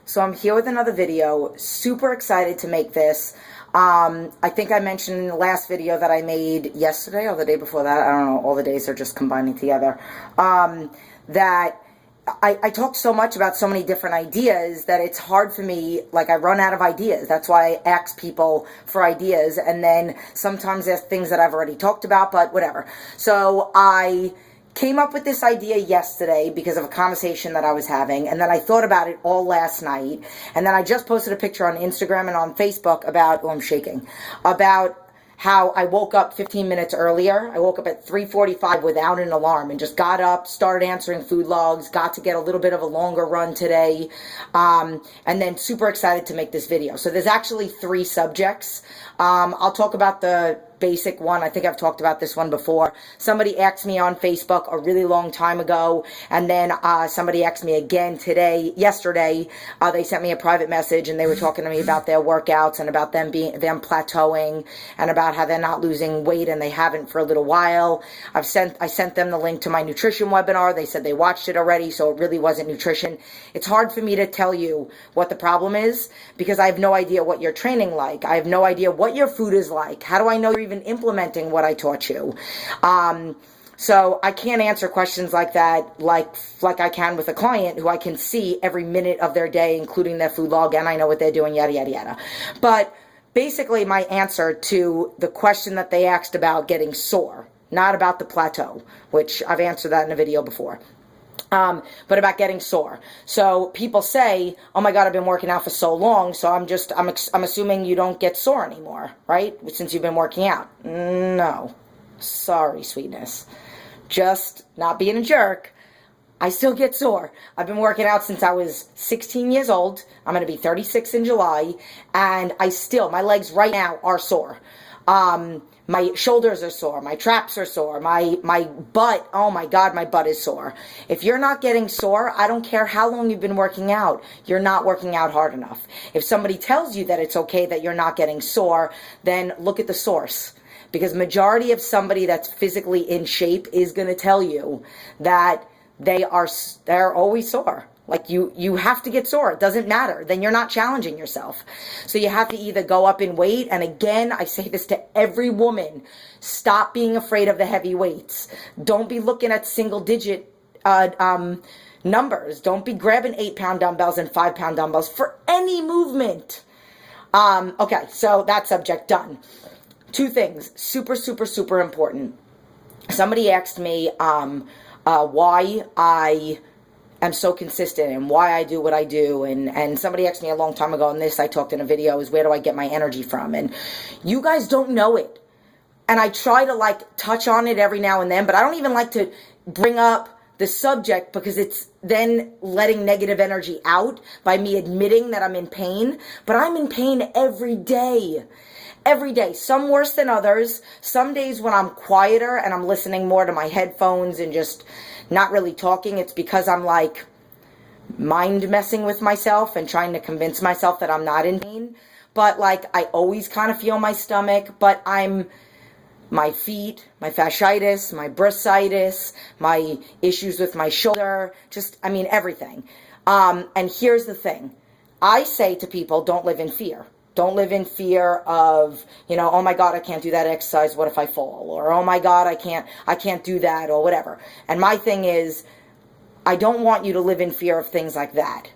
So I'm here with another video. Super excited to make this. I think I mentioned in the last video that I made yesterday or the day before that, I don't know, all the days are just combining together, that I talk so much about so many different ideas that it's hard for me, like I run out of ideas. That's why I ask people for ideas, and then sometimes there's things that I've already talked about, but whatever. So I came up with this idea yesterday because of a conversation that I was having, and then I thought about it all last night, and then I just posted a picture on Instagram and on Facebook about, oh, I'm shaking, about how I woke up 15 minutes earlier. I woke up at 3:45 without an alarm and just got up, started answering food logs, got to get a little bit of a longer run today, and then super excited to make this video. So there's actually 3 subjects. I'll talk about the basic one. I think I've talked about this one before. Somebody asked me on Facebook a really long time ago, and then somebody asked me again yesterday. They sent me a private message, and they were talking to me about their workouts and about them plateauing, and about how they're not losing weight, and they haven't for a little while. I sent them the link to my nutrition webinar. They said they watched it already, so it really wasn't nutrition. It's hard for me to tell you what the problem is because I have no idea what you're training like. I have no idea what your food is like. How do I know you're even implementing what I taught you? So I can't answer questions like that like I can with a client who I can see every minute of their day, including their food log, and I know what they're doing, yada, yada, yada. But basically my answer to the question that they asked about getting sore, not about the plateau, which I've answered that in a video before. But about getting sore. So people say, oh my God, I've been working out for so long, so I'm assuming you don't get sore anymore, right? Since you've been working out. No. Sorry, sweetness. Just not being a jerk. I still get sore. I've been working out since I was 16 years old. I'm going to be 36 in July, and my legs right now are sore. My shoulders are sore. My traps are sore. My butt, oh my God, my butt is sore. If you're not getting sore, I don't care how long you've been working out. You're not working out hard enough. If somebody tells you that it's okay that you're not getting sore, then look at the source. Because majority of somebody that's physically in shape is going to tell you that they're always sore. Like you have to get sore. It doesn't matter. Then you're not challenging yourself. So you have to either go up in weight. And again, I say this to every woman, stop being afraid of the heavy weights. Don't be looking at single digit numbers. Don't be grabbing 8-pound dumbbells and 5-pound dumbbells for any movement. Okay, so that subject done. 2 things, super, super, super important. Somebody asked me why I'm so consistent and why I do what I do, and somebody asked me a long time ago, and this I talked in a video, is where do I get my energy from? And you guys don't know it, and I try to like touch on it every now and then, but I don't even like to bring up the subject because it's then letting negative energy out by me admitting that I'm in pain. But I'm in pain every day. Every day, some worse than others. Some days when I'm quieter and I'm listening more to my headphones and just not really talking, it's because I'm like mind messing with myself and trying to convince myself that I'm not in pain. But like I always kind of feel my stomach, but my feet, my fasciitis, my bursitis, my issues with my shoulder, everything. And here's the thing. I say to people, don't live in fear. Don't live in fear of, oh my God, I can't do that exercise. What if I fall? Or, oh my God, I can't do that, or whatever. And my thing is, I don't want you to live in fear of things like that.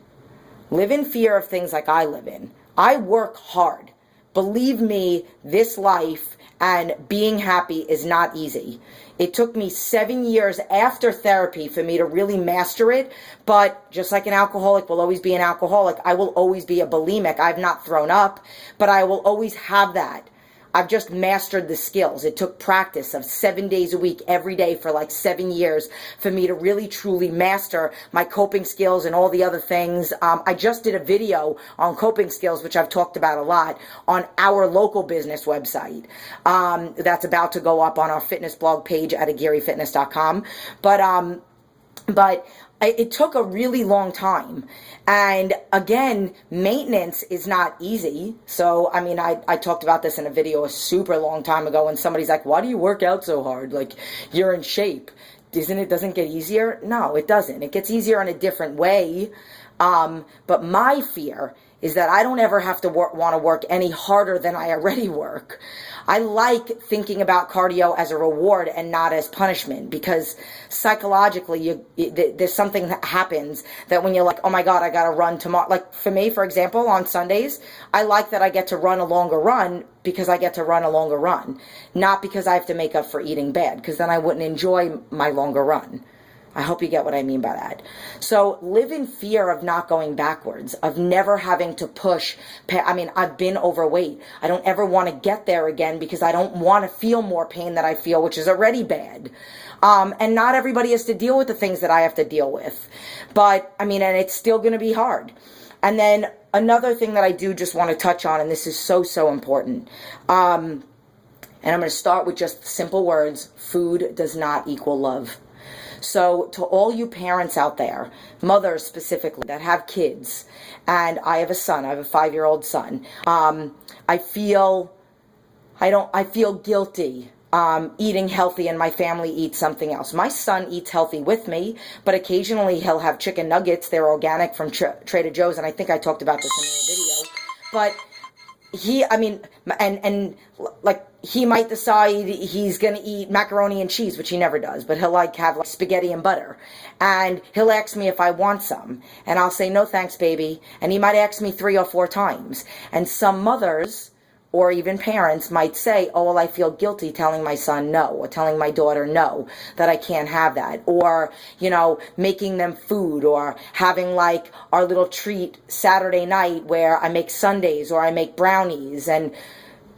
Live in fear of things like I live in. I work hard. Believe me, this life and being happy is not easy. It took me 7 years after therapy for me to really master it. But just like an alcoholic will always be an alcoholic, I will always be a bulimic. I've not thrown up, but I will always have that. I've just mastered the skills. It took practice of 7 days a week, every day for like 7 years for me to really truly master my coping skills and all the other things. I just did a video on coping skills, which I've talked about a lot, on our local business website. That's about to go up on our fitness blog page at aguirrefitness.com. But it took a really long time. And again, maintenance is not easy. So, I talked about this in a video a super long time ago, and somebody's like, why do you work out so hard? Like, you're in shape. Doesn't it get easier? No, it doesn't. It gets easier in a different way. But my fear is that I don't ever have to want to work any harder than I already work. I like thinking about cardio as a reward and not as punishment, because psychologically there's something that happens that when you're like, oh my God, I got to run tomorrow. Like for me, for example, on Sundays, I like that I get to run a longer run because I get to run a longer run, not because I have to make up for eating bad, because then I wouldn't enjoy my longer run. I hope you get what I mean by that. So live in fear of not going backwards, of never having to push. I mean, I've been overweight. I don't ever want to get there again because I don't want to feel more pain that I feel, which is already bad. And not everybody has to deal with the things that I have to deal with. But, I mean, and it's still going to be hard. And then another thing that I do just want to touch on, and this is so, so important. And I'm going to start with just simple words. Food does not equal love. So to all you parents out there, mothers specifically that have kids, and I have a son, I have a 5-year-old son. I feel guilty eating healthy and my family eats something else. My son eats healthy with me, but occasionally he'll have chicken nuggets. They're organic from Trader Joe's, and I think I talked about this in the video. But he might decide he's going to eat macaroni and cheese, which he never does, but he'll have spaghetti and butter. And he'll ask me if I want some. And I'll say, no thanks, baby. And he might ask me 3 or 4 times. And some mothers, or even parents, might say, oh, well, I feel guilty telling my son no, or telling my daughter no, that I can't have that. Or, making them food, or having like our little treat Saturday night where I make sundaes or I make brownies. And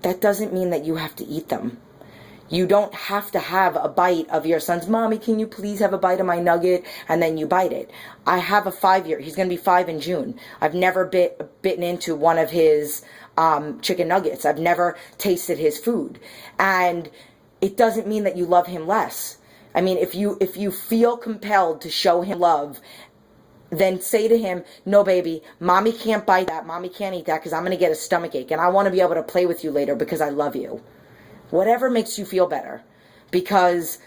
that doesn't mean that you have to eat them. You don't have to have a bite of your son's, Mommy, can you please have a bite of my nugget? And then you bite it. I have a 5-year, he's going to be 5 in June. I've never bitten into one of his chicken nuggets. I've never tasted his food. And it doesn't mean that you love him less. I mean, if you feel compelled to show him love, then say to him, no, baby, Mommy can't bite that. Mommy can't eat that because I'm going to get a stomach ache. And I want to be able to play with you later because I love you. Whatever makes you feel better. Because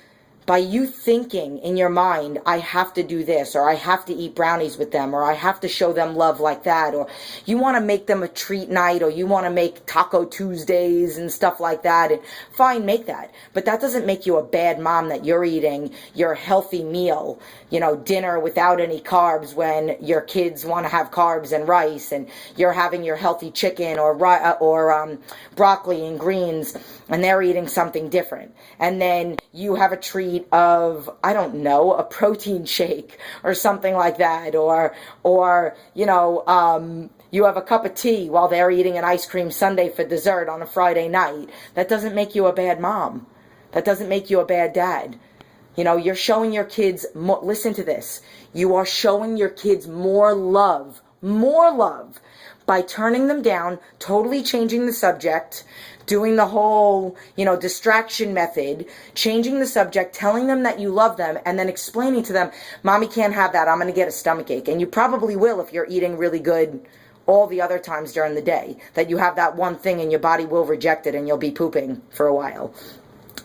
by you thinking in your mind, I have to do this, or I have to eat brownies with them, or I have to show them love like that, or you want to make them a treat night, or you want to make Taco Tuesdays and stuff like that, and fine, make that. But that doesn't make you a bad mom that you're eating your healthy meal, dinner without any carbs when your kids want to have carbs and rice, and you're having your healthy chicken or broccoli and greens, and they're eating something different. And then you have a treat of, I don't know, a protein shake or something like that, or you have a cup of tea while they're eating an ice cream sundae for dessert on a Friday night. That doesn't make you a bad mom. That doesn't make you a bad dad. You're showing your kids more, listen to this, you are showing your kids more love by turning them down, totally changing the subject, doing the whole, distraction method, changing the subject, telling them that you love them, and then explaining to them, Mommy can't have that, I'm going to get a stomachache. And you probably will if you're eating really good all the other times during the day, that you have that one thing and your body will reject it and you'll be pooping for a while.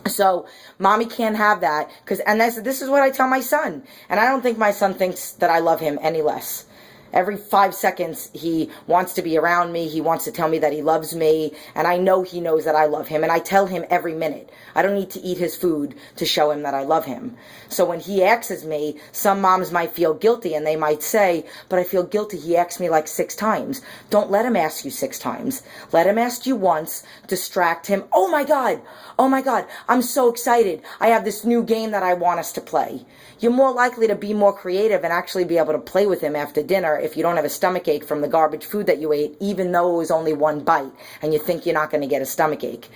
So Mommy can't have that, and this is what I tell my son. And I don't think my son thinks that I love him any less. Every 5 seconds, he wants to be around me. He wants to tell me that he loves me. And I know he knows that I love him. And I tell him every minute. I don't need to eat his food to show him that I love him. So when he asks me, some moms might feel guilty. And they might say, but I feel guilty. He asked me like 6 times. Don't let him ask you 6 times. Let him ask you once. Distract him. Oh my God. Oh my God. I'm so excited. I have this new game that I want us to play. You're more likely to be more creative and actually be able to play with him after dinner if you don't have a stomachache from the garbage food that you ate, even though it was only 1 bite and you think you're not going to get a stomachache.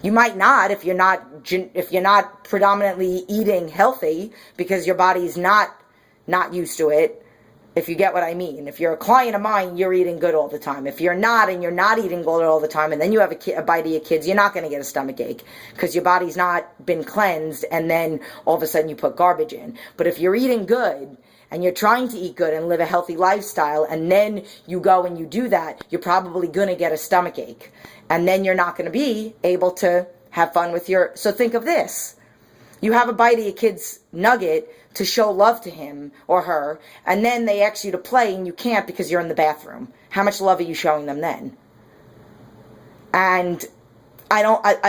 You might not if you're not predominantly eating healthy because your body's not used to it. If you get what I mean. If you're a client of mine, you're eating good all the time. If you're not, and you're not eating good all the time, and then you have a bite of your kids, you're not going to get a stomachache because your body's not been cleansed, and then all of a sudden you put garbage in. But if you're eating good, and you're trying to eat good and live a healthy lifestyle, and then you go and you do that, you're probably going to get a stomachache. And then you're not going to be able to have fun with so think of this. You have a bite of your kid's nugget to show love to him or her, and then they ask you to play and you can't because you're in the bathroom. How much love are you showing them then? And I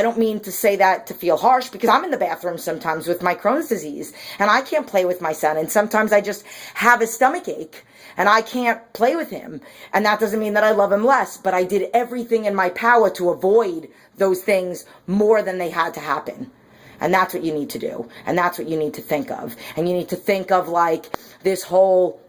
don't mean to say that to feel harsh, because I'm in the bathroom sometimes with my Crohn's disease and I can't play with my son, and sometimes I just have a stomach ache and I can't play with him, and that doesn't mean that I love him less, but I did everything in my power to avoid those things more than they had to happen. And that's what you need to do, and that's what you need to think of. And you need to think of like this whole,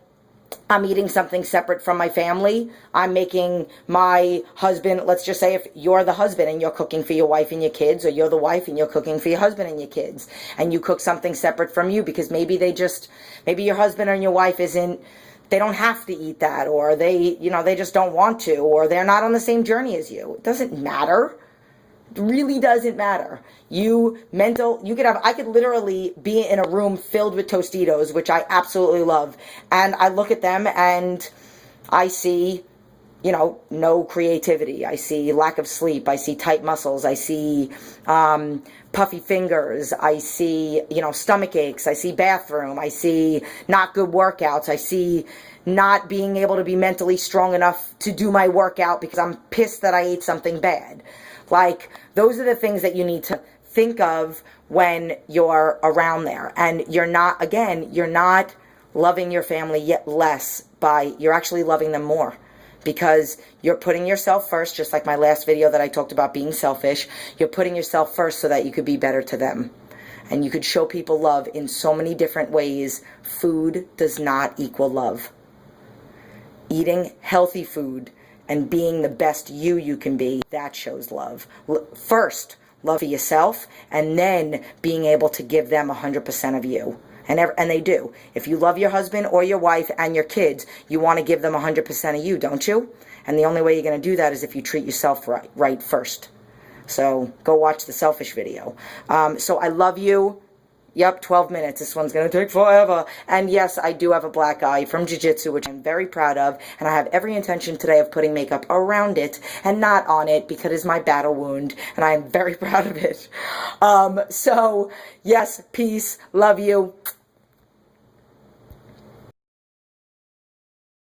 I'm eating something separate from my family. I'm making my husband, let's just say if you're the husband and you're cooking for your wife and your kids, or you're the wife and you're cooking for your husband and your kids, and you cook something separate from you because maybe your husband or your wife they don't have to eat that, or they just don't want to, or they're not on the same journey as you. It doesn't matter. It really doesn't matter. I could literally be in a room filled with Tostitos, which I absolutely love, and I look at them and I see, no creativity. I see lack of sleep. I see tight muscles. I see puffy fingers. I see, stomach aches. I see bathroom. I see not good workouts. I see not being able to be mentally strong enough to do my workout because I'm pissed that I ate something bad. Like, those are the things that you need to think of when you're around there. And you're not loving your family yet less you're actually loving them more, because you're putting yourself first, just like my last video that I talked about being selfish. You're putting yourself first so that you could be better to them. And you could show people love in so many different ways. Food does not equal love. Eating healthy food and being the best you can be, that shows love. First, love for yourself, and then being able to give them 100% of you. And they do. If you love your husband or your wife and your kids, you want to give them 100% of you, don't you? And the only way you're going to do that is if you treat yourself right first. So go watch the selfish video. So I love you. Yep, 12 minutes. This one's going to take forever. And yes, I do have a black eye from jiu-jitsu, which I'm very proud of. And I have every intention today of putting makeup around it and not on it, because it's my battle wound. And I am very proud of it. So, yes, peace. Love you.